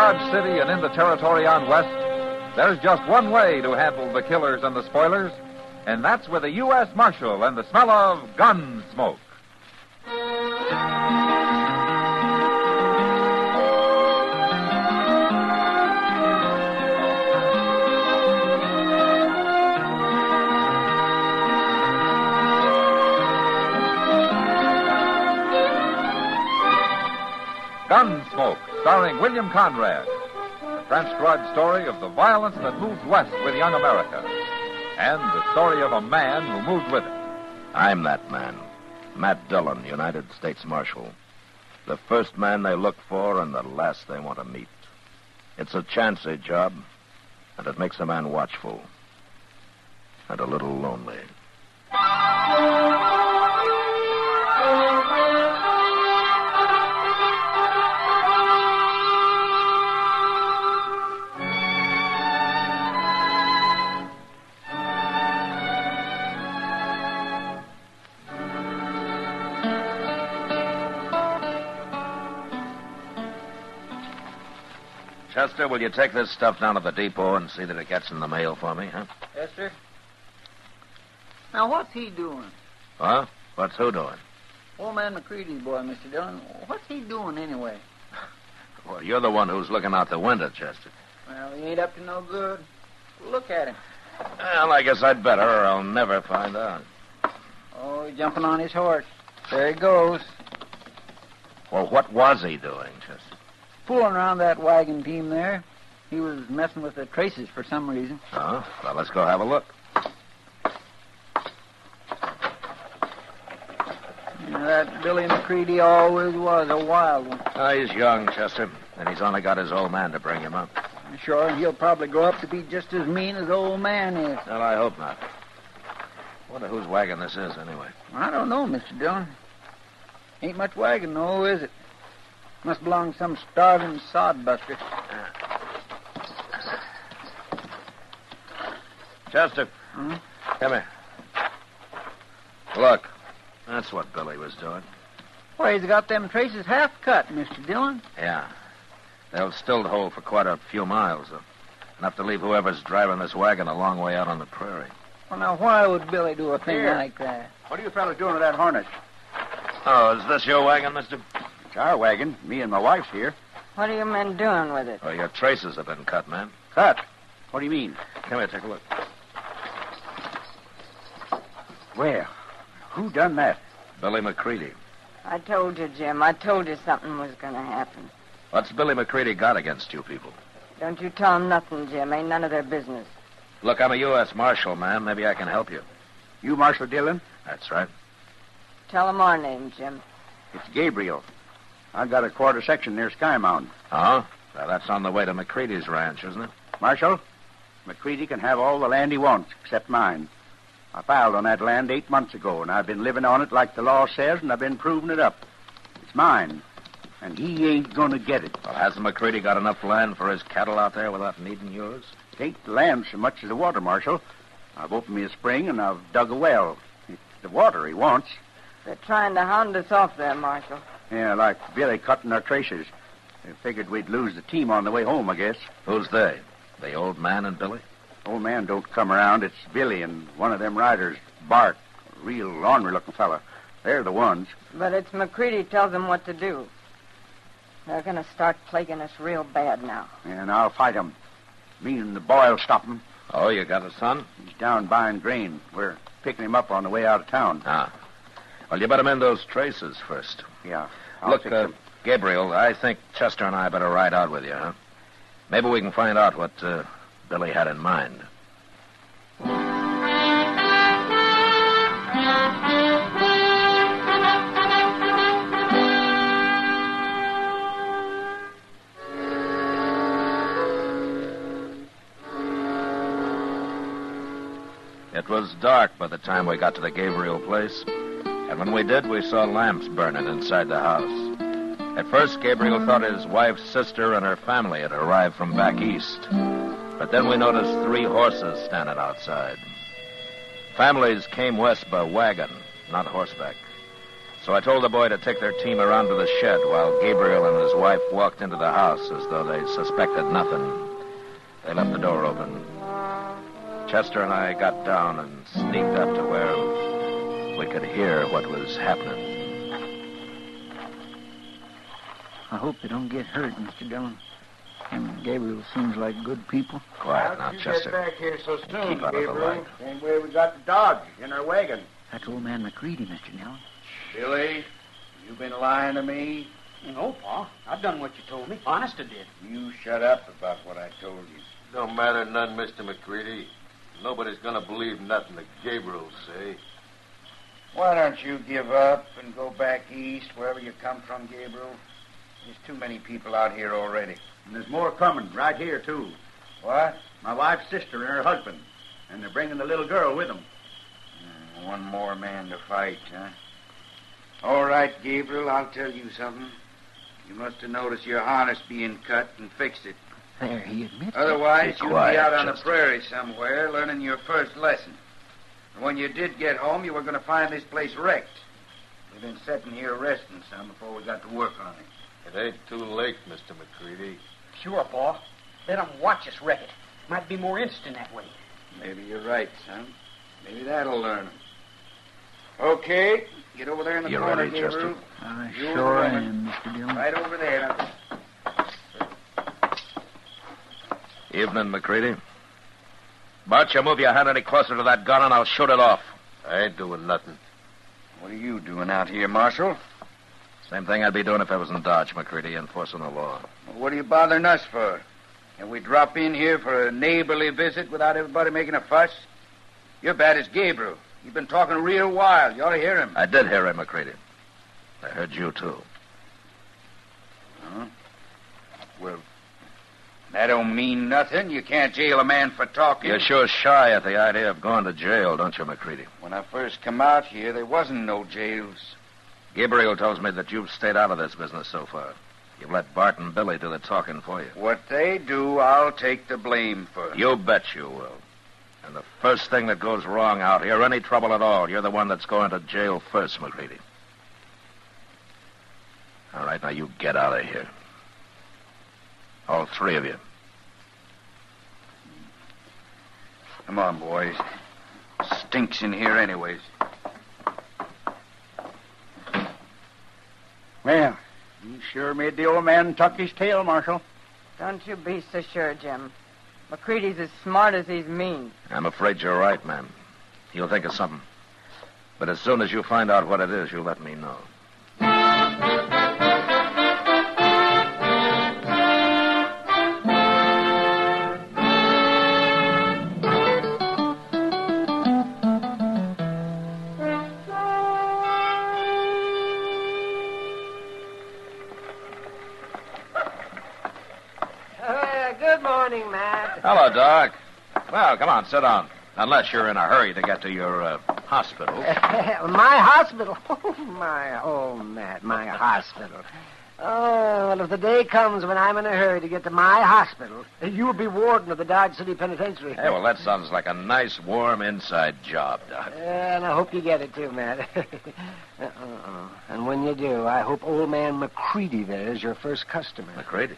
Dodge City and in the territory on west, there's just one way to handle the killers and the spoilers, and that's with a U.S. Marshal and the smell of Gunsmoke. Gunsmoke, starring William Conrad. The transcribed story of the violence that moved west with young America. And the story of a man who moved with it. I'm that man. Matt Dillon, United States Marshal. The first man they look for and the last they want to meet. It's a chancy job, and it makes a man watchful. And a little lonely. Chester, will you take this stuff down to the depot and see that it gets in the mail for me, huh? Yes, sir. Now, what's he doing? Huh? What's who doing? Old man McCready's boy, Mr. Dillon. What's he doing anyway? Well, you're the one who's looking out the window, Chester. Well, he ain't up to no good. Look at him. Well, I guess I'd better, or I'll never find out. Oh, he's jumping on his horse. There he goes. Well, what was he doing, Chester? Fooling around that wagon team there. He was messing with the traces for some reason. Oh, well, let's go have a look. That Billy McCready always was a wild one. Oh, he's young, Chester, and he's only got his old man to bring him up. Sure, and he'll probably grow up to be just as mean as old man is. Well, I hope not. Wonder whose wagon this is, anyway. I don't know, Mr. Dillon. Ain't much wagon, though, is it? Must belong to some starving sodbuster. Chester. Hmm? Come here. Look, that's what Billy was doing. Why, he's got them traces half cut, Mr. Dillon. Yeah. They'll still hold for quite a few miles, though. Enough to leave whoever's driving this wagon a long way out on the prairie. Well, now, why would Billy do a thing like that? What are you fellas doing with that harness? Oh, is this your wagon, mister? It's our wagon. Me and my wife's here. What are you men doing with it? Oh, your traces have been cut, man. Cut? What do you mean? Come here, take a look. Well, who done that? Billy McCready. I told you, Jim. I told you something was going to happen. What's Billy McCready got against you people? Don't you tell them nothing, Jim. Ain't none of their business. Look, I'm a U.S. Marshal, man. Maybe I can help you. You Marshal Dillon? That's right. Tell them our name, Jim. It's Gabriel. I've got a quarter section near Sky Mountain. Oh? Well, that's on the way to McCready's ranch, isn't it? Marshal, McCready can have all the land he wants, except mine. I filed on that land 8 months ago, and I've been living on it like the law says, and I've been proving it up. It's mine, and he ain't going to get it. Well, hasn't McCready got enough land for his cattle out there without needing yours? It ain't the land so much as the water, Marshal. I've opened me a spring, and I've dug a well. It's the water he wants. They're trying to hound us off there, Marshal. Yeah, like Billy cutting our traces. They figured we'd lose the team on the way home, I guess. Who's they? The old man and Billy? Old man don't come around. It's Billy and one of them riders, Bart. A real ornery-looking fella. They're the ones. But it's McCready tells them what to do. They're going to start plaguing us real bad now. And I'll fight 'em. Me and the boy'll stop 'em. Oh, you got a son? He's down buying grain. We're picking him up on the way out of town. Ah. Well, you better mend those traces first. Yeah. Look, Gabriel, I think Chester and I better ride out with you, huh? Maybe we can find out what Billy had in mind. It was dark by the time we got to the Gabriel place. And when we did, we saw lamps burning inside the house. At first, Gabriel thought his wife's sister and her family had arrived from back east. But then we noticed 3 horses standing outside. Families came west by wagon, not horseback. So I told the boy to take their team around to the shed while Gabriel and his wife walked into the house as though they suspected nothing. They left the door open. Chester and I got down and sneaked up to where we could hear what was happening. I hope they don't get hurt, Mr. Dillon. Him and Gabriel seems like good people. Quiet now, How'd you Chester. get back here so soon, Keep out of the Gabriel? light. Same way we got the dog in our wagon. That's old man McCready, Mr. Dillon. Billy, you been lying to me? No, Pa. I've done what you told me. Honest, I did. You shut up about what I told you. Don't matter none, Mr. McCready. Nobody's going to believe nothing that Gabriel say. Why don't you give up and go back east, wherever you come from, Gabriel? There's too many people out here already. And there's more coming, right here, too. What? My wife's sister and her husband. And they're bringing the little girl with them. One more man to fight, huh? All right, Gabriel, I'll tell you something. You must have noticed your harness being cut and fixed it. There, he admits. Otherwise, Be you'd quiet, be out on the Chester. prairie somewhere learning your first lesson. And when you did get home, you were going to find this place wrecked. We've been sitting here resting some before we got to work on it. It ain't too late, Mr. McCready. Sure, Pa. Let them watch us wreck it. Might be more interesting that way. Maybe you're right, son. Maybe that'll learn them. Okay, get over there in the You corner, ready, Gabriel. Chester? I You sure and the am, Mr. Dillon. Right over there. Evening, McCready. Bart, you move your hand any closer to that gun and I'll shoot it off. I ain't doing nothing. What are you doing out here, Marshal? Same thing I'd be doing if I was in Dodge, McCready, enforcing the law. Well, what are you bothering us for? Can we drop in here for a neighborly visit without everybody making a fuss? You're bad as Gabriel. You've been talking real wild. You ought to hear him. I did hear him, McCready. I heard you, too. Huh? Well, that don't mean nothing. You can't jail a man for talking. You're sure shy at the idea of going to jail, don't you, McCready? When I first come out here, there wasn't no jails. Gabriel tells me that you've stayed out of this business so far. You've let Bart and Billy do the talking for you. What they do, I'll take the blame for. You bet you will. And the first thing that goes wrong out here, any trouble at all, you're the one that's going to jail first, McCready. All right, now you get out of here. All three of you. Come on, boys. Stinks in here anyways. Well, you sure made the old man tuck his tail, Marshal. Don't you be so sure, Jim. McCready's as smart as he's mean. I'm afraid you're right, ma'am. He'll think of something. But as soon as you find out what it is, you'll let me know. Good morning, Matt. Hello, Doc. Well, come on, sit down. Unless you're in a hurry to get to your hospital. My hospital? Matt, my hospital. Oh, well, if the day comes when I'm in a hurry to get to my hospital, you'll be warden of the Dodge City Penitentiary. Hey, well, that sounds like a nice, warm inside job, Doc. And I hope you get it, too, Matt. And when you do, I hope old man McCready there is your first customer. McCready?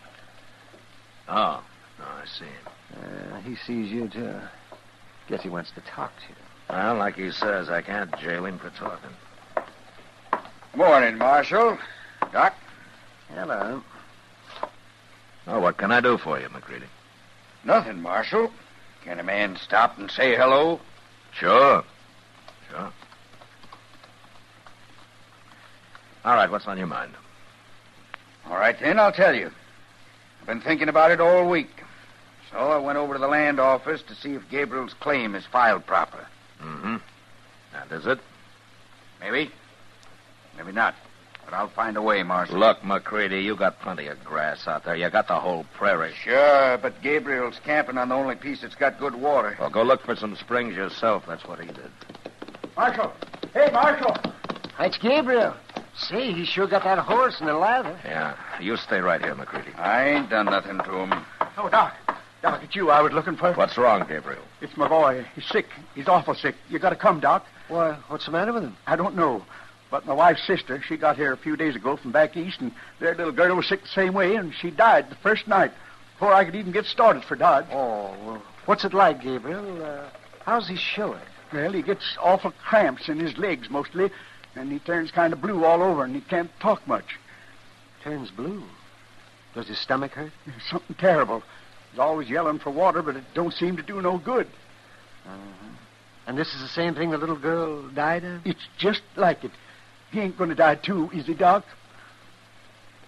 Oh, I see. He sees you, too. Guess he wants to talk to you. Well, like he says, I can't jail him for talking. Morning, Marshal. Doc? Hello. Oh, what can I do for you, McCready? Nothing, Marshal. Can a man stop and say hello? Sure. All right, what's on your mind? All right, then, I'll tell you. I've been thinking about it all week. So I went over to the land office to see if Gabriel's claim is filed proper. Mm-hmm. And is it? Maybe. Maybe not. But I'll find a way, Marshal. Look, McCready, you got plenty of grass out there. You got the whole prairie. Sure, but Gabriel's camping on the only piece that's got good water. Well, go look for some springs yourself. That's what he did. Marshal! Hey, Marshal! It's Gabriel. Say, he sure got that horse and the lather. Yeah, you stay right here, McCready. I ain't done nothing to him. Oh, Doc. Doc, it's you I was looking for. What's wrong, Gabriel? It's my boy. He's sick. He's awful sick. You gotta come, Doc. Why, what's the matter with him? I don't know. But my wife's sister, she got here a few days ago from back east, and their little girl was sick the same way, and she died the first night before I could even get started for Dodge. Oh, well, what's it like, Gabriel? How's he showing? Well, he gets awful cramps in his legs mostly, and he turns kind of blue all over, and he can't talk much. Turns blue? Does his stomach hurt? Something terrible. He's always yelling for water, but it don't seem to do no good. Uh-huh. And this is the same thing the little girl died of? It's just like it. He ain't going to die, too, is he, Doc?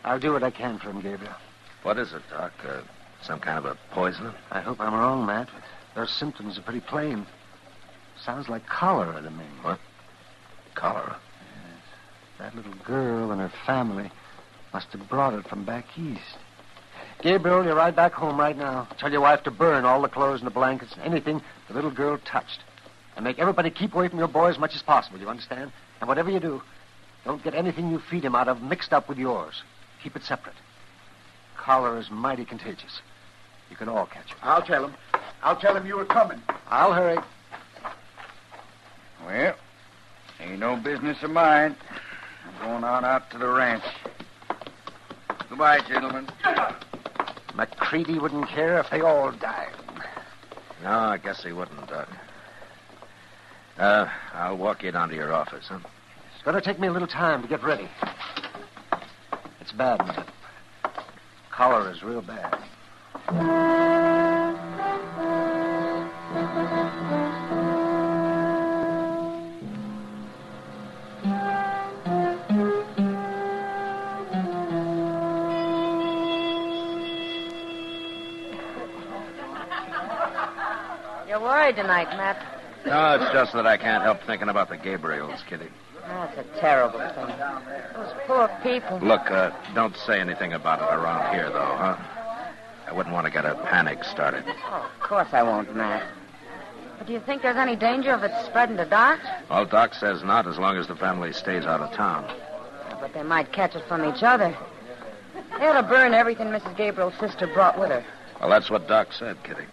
I'll do what I can for him, Gabriel. What is it, Doc? Some kind of a poison? I hope I'm wrong, Matt, but those symptoms are pretty plain. Sounds like cholera to me. What? Cholera? Yes. That little girl and her family must have brought it from back east. Gabriel, you ride back home right now. Tell your wife to burn all the clothes and the blankets and anything the little girl touched. And make everybody keep away from your boy as much as possible, you understand? And whatever you do, don't get anything you feed him out of mixed up with yours. Keep it separate. Cholera is mighty contagious. You can all catch it. I'll tell him. I'll tell him you were coming. I'll hurry. Well, ain't no business of mine. I'm going on out to the ranch. Goodbye, gentlemen. McCready wouldn't care if they all died. No, I guess he wouldn't, Doc. I'll walk you down to your office, huh? It's going to take me a little time to get ready. It's bad, Matt. Cholera's real bad. You're worried tonight, Matt. No, it's just that I can't help thinking about the Gabriels, Kitty. That's a terrible thing. Those poor people. Look, don't say anything about it around here, though, huh? I wouldn't want to get a panic started. Oh, of course I won't, Matt. But do you think there's any danger of it spreading to Doc? Well, Doc says not, as long as the family stays out of town. Yeah, but they might catch it from each other. They ought to burn everything Mrs. Gabriel's sister brought with her. Well, that's what Doc said, Kitty.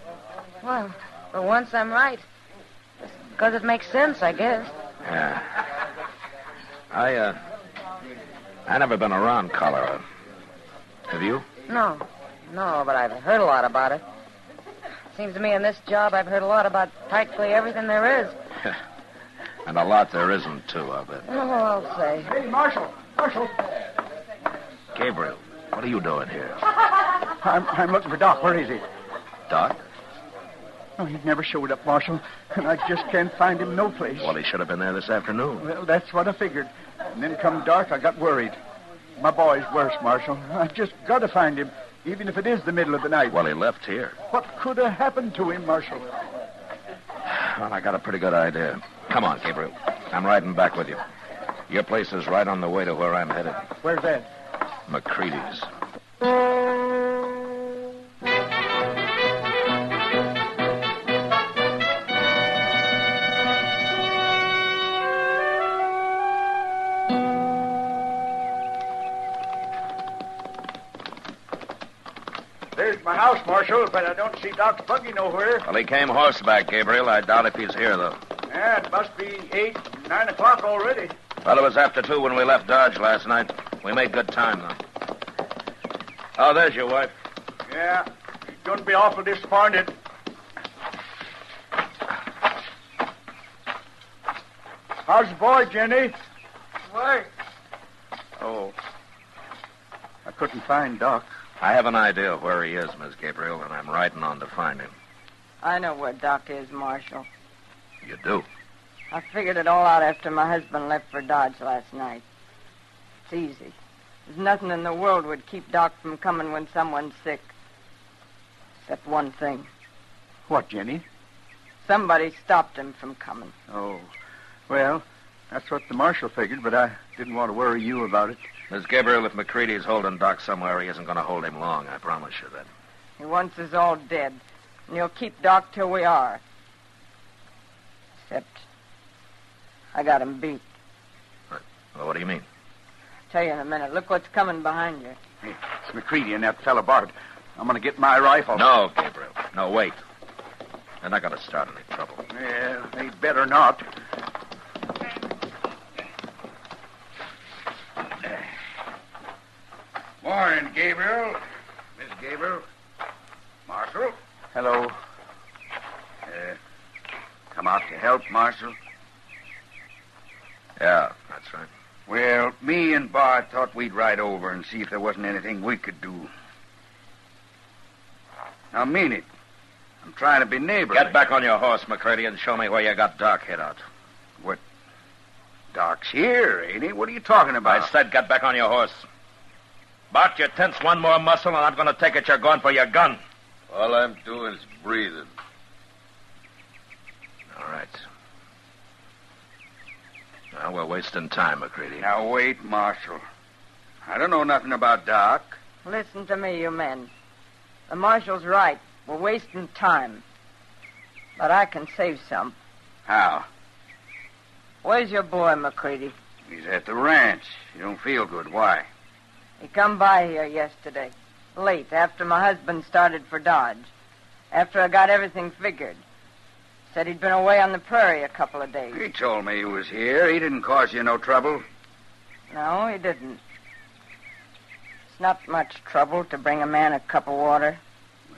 Well, for once I'm right. Because it makes sense, I guess. Yeah. I never been around cholera. Have you? No, but I've heard a lot about it. Seems to me in this job I've heard a lot about practically everything there is. And a lot there isn't, too, I'll bet. Oh, I'll say. Hey, Marshal. Marshal. Gabriel, what are you doing here? I'm looking for Doc. Where is he? Doc? Oh, he never showed up, Marshal. And I just can't find him no place. Well, he should have been there this afternoon. Well, that's what I figured. And then come dark, I got worried. My boy's worse, Marshal. I just got to find him, even if it is the middle of the night. Well, he left here. What could have happened to him, Marshal? Well, I got a pretty good idea. Come on, Gabriel. I'm riding back with you. Your place is right on the way to where I'm headed. Where's that? McCready's. There's my house, Marshal, but I don't see Doc's buggy nowhere. Well, he came horseback, Gabriel. I doubt if he's here, though. Yeah, it must be 8, 9 o'clock already. Well, it was after 2 when we left Dodge last night. We made good time, though. Oh, there's your wife. Yeah, she's going to be awful disappointed. How's the boy, Jenny? Worse. Oh. I couldn't find Doc. I have an idea of where he is, Miss Gabriel, and I'm riding on to find him. I know where Doc is, Marshal. You do? I figured it all out after my husband left for Dodge last night. It's easy. There's nothing in the world would keep Doc from coming when someone's sick. Except one thing. What, Jenny? Somebody stopped him from coming. Oh. Well, that's what the marshal figured, but I didn't want to worry you about it. Miss Gabriel, if McCready's holding Doc somewhere, he isn't going to hold him long. I promise you that. He wants us all dead, and he'll keep Doc till we are. Except I got him beat. Well, what do you mean? I'll tell you in a minute. Look what's coming behind you. Hey, it's McCready and that fella Bart. I'm going to get my rifle. No, Gabriel. No, wait. They're not going to start any trouble. Yeah, they better not. Morning, Gabriel. Miss Gabriel. Marshal. Hello. Come out to help, Marshal? Yeah, that's right. Well, me and Bart thought we'd ride over and see if there wasn't anything we could do. Now, mean it. I'm trying to be neighborly. Get back on your horse, McCready, and show me where you got Doc hid out. What? Doc's here, ain't he? What are you talking about? I said get back on your horse. Bart, you tense one more muscle, and I'm going to take it you're going for your gun. All I'm doing is breathing. All right. Now, we're wasting time, McCready. Now, wait, Marshal. I don't know nothing about Doc. Listen to me, you men. The marshal's right. We're wasting time. But I can save some. How? Where's your boy, McCready? He's at the ranch. You don't feel good. Why? He come by here yesterday. Late, after my husband started for Dodge. After I got everything figured. Said he'd been away on the prairie a couple of days. He told me he was here. He didn't cause you no trouble. No, he didn't. It's not much trouble to bring a man a cup of water.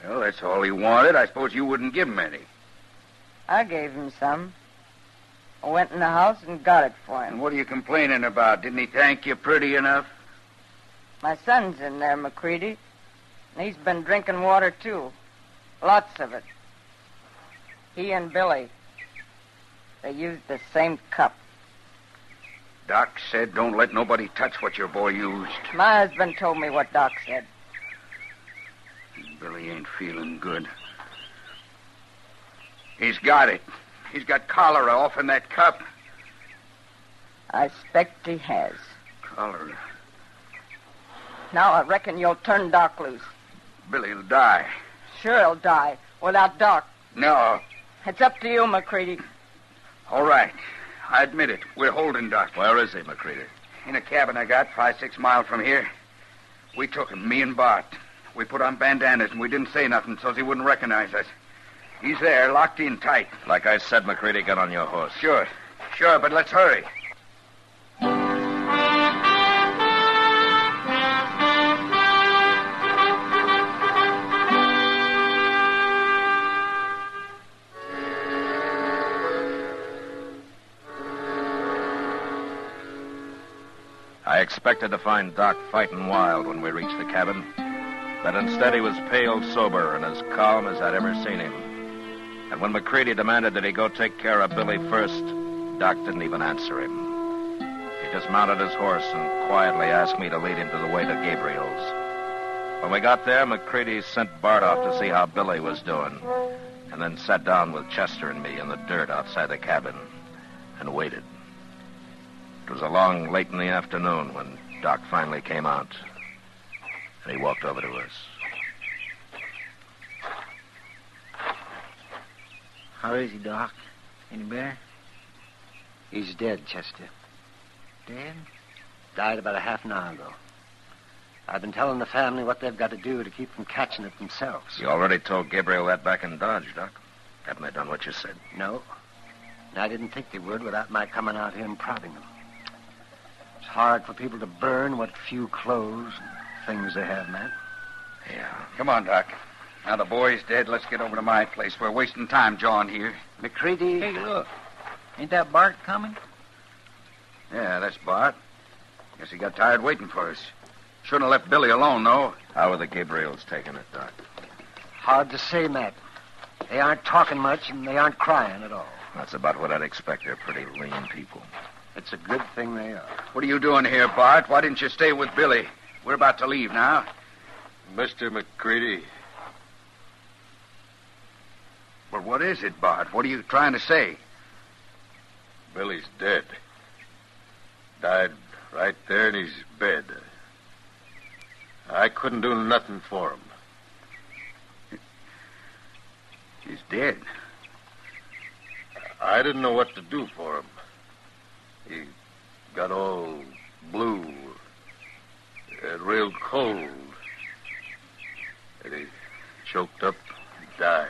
Well, that's all he wanted. I suppose you wouldn't give him any. I gave him some. I went in the house and got it for And him. what are you complaining about? Didn't he thank you pretty enough? My son's in there, McCready. And he's been drinking water, too. Lots of it. He and Billy, they used the same cup. Doc said don't let nobody touch what your boy used. My husband told me what Doc said. Billy ain't feeling good. He's got it. He's got cholera off in that cup. I expect he has. Cholera. Now I reckon you'll turn Doc loose. Billy'll die. Sure he'll die without Doc. No. It's up to you, McCready. All right. I admit it. We're holding Doc. Where is he, McCready? In a cabin I got 5-6 miles from here. We took him, me and Bart. We put on bandanas and we didn't say nothing so he wouldn't recognize us. He's there, locked in tight. Like I said, McCready, get on your horse. Sure, but let's hurry. I expected to find Doc fighting wild when we reached the cabin, but instead he was pale, sober, and as calm as I'd ever seen him. And when McCready demanded that he go take care of Billy first, Doc didn't even answer him. He just mounted his horse and quietly asked me to lead him to the way to Gabriel's. When we got there, McCready sent Bart off to see how Billy was doing, and then sat down with Chester and me in the dirt outside the cabin and waited. It was along late in the afternoon when Doc finally came out, and he walked over to us. How is he, Doc? Any better? He's dead, Chester. Dead? Died about a half an hour ago. I've been telling the family what they've got to do to keep from catching it themselves. You already told Gabriel that back in Dodge, Doc. Haven't they done what you said? No. And I didn't think they would without my coming out here and prodding them. It's hard for people to burn what few clothes and things they have, Matt. Yeah. Come on, Doc. Now the boy's dead. Let's get over to my place. We're wasting time, John, here. McCready... Hey, look. Ain't that Bart coming? Yeah, that's Bart. Guess he got tired waiting for us. Shouldn't have left Billy alone, though. How are the Gabriels taking it, Doc? Hard to say, Matt. They aren't talking much, and they aren't crying at all. That's about what I'd expect. They're pretty lean people. It's a good thing they are. What are you doing here, Bart? Why didn't you stay with Billy? We're about to leave now. Mr. McCready, Well, what is it, Bart? What are you trying to say? Billy's dead. Died right there in his bed. I couldn't do nothing for him. He's dead. I didn't know what to do for him. He got all blue, real cold, and he choked up and died.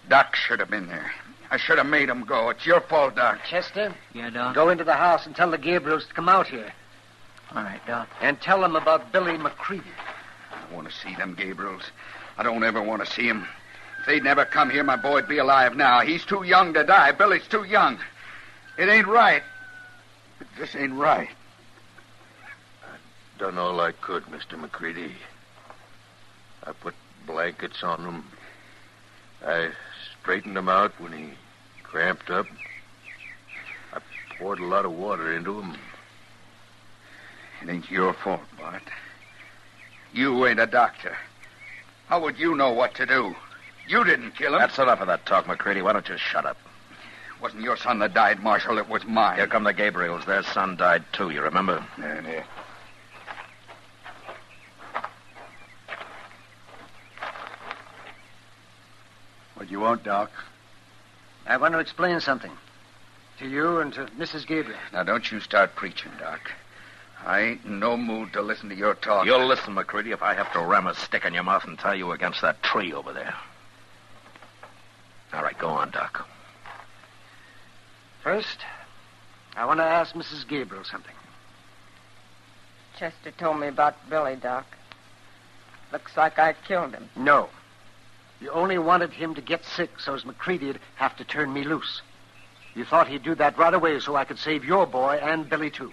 Doc should have been there. I should have made him go. It's your fault, Doc. Chester? Yeah, Doc? Go into the house and tell the Gabriels to come out here. All right, Doc. And tell them about Billy McCready. I don't want to see them Gabriels. I don't ever want to see him. If they'd never come here, my boy'd be alive now. He's too young to die. Billy's too young. It ain't right. It just ain't right. Done all I could, Mr. McCready. I put blankets on him. I straightened him out when he cramped up. I poured a lot of water into him. It ain't your fault, Bart. You ain't a doctor. How would you know what to do? You didn't kill him. That's enough of that talk, McCready. Why don't you shut up? It wasn't your son that died, Marshal. It was mine. Here come the Gabriels. Their son died, too, you remember? There. What do you want, Doc? I want to explain something. To you and to Mrs. Gabriel. Now, don't you start preaching, Doc. I ain't in no mood to listen to your talk. You'll listen, McCready, if I have to ram a stick in your mouth and tie you against that tree over there. All right, go on, Doc. First, I want to ask Mrs. Gabriel something. Chester told me about Billy, Doc. Looks like I killed him. No. You only wanted him to get sick so as McCready'd have to turn me loose. You thought he'd do that right away so I could save your boy and Billy, too.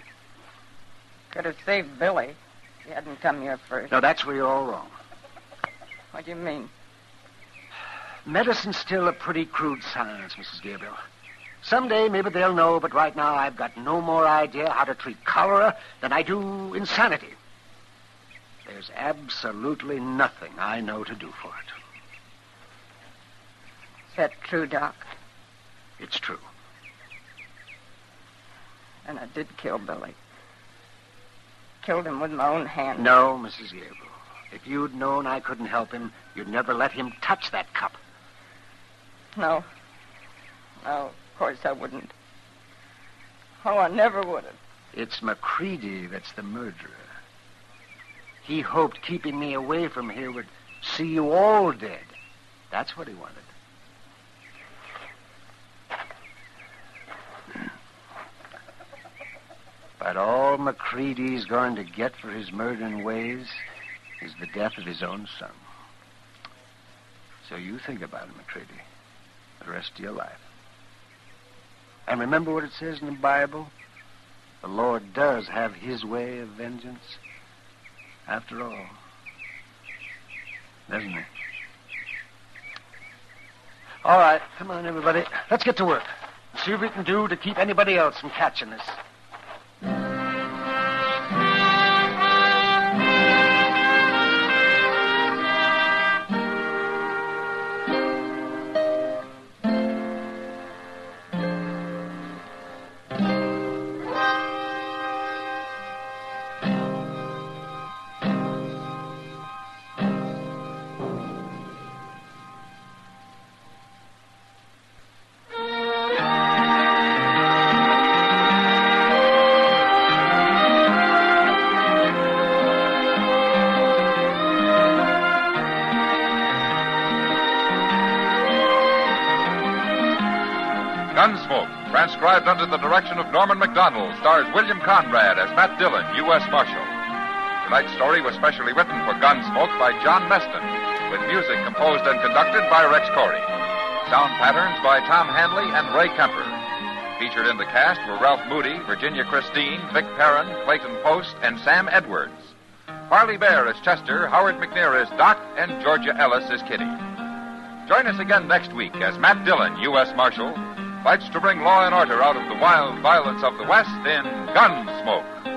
Could have saved Billy if he hadn't come here first. No, that's where you're all wrong. What do you mean? Medicine's still a pretty crude science, Mrs. Gabriel. Someday maybe they'll know, but right now I've got no more idea how to treat cholera than I do insanity. There's absolutely nothing I know to do for it. Is that true, Doc? It's true. And I did kill Billy. Killed him with my own hand. No, Mrs. Gabriel. If you'd known I couldn't help him, you'd never let him touch that cup. No. No, of course I wouldn't. Oh, I never would have. It's McCready that's the murderer. He hoped keeping me away from here would see you all dead. That's what he wanted. But all McCready's going to get for his murdering ways is the death of his own son. So you think about it, McCready, the rest of your life. And remember what it says in the Bible? The Lord does have his way of vengeance, after all. Doesn't he? All right, come on, everybody. Let's get to work. See what we can do to keep anybody else from catching this. Gunsmoke, transcribed under the direction of Norman MacDonald, stars William Conrad as Matt Dillon, U.S. Marshal. Tonight's story was specially written for Gunsmoke by John Meston, with music composed and conducted by Rex Corey. Sound patterns by Tom Hanley and Ray Kemper. Featured in the cast were Ralph Moody, Virginia Christine, Vic Perrin, Clayton Post, and Sam Edwards. Farley Bear as Chester, Howard McNear as Doc, and Georgia Ellis as Kitty. Join us again next week as Matt Dillon, U.S. Marshal, fights to bring law and order out of the wild violence of the West in Gunsmoke.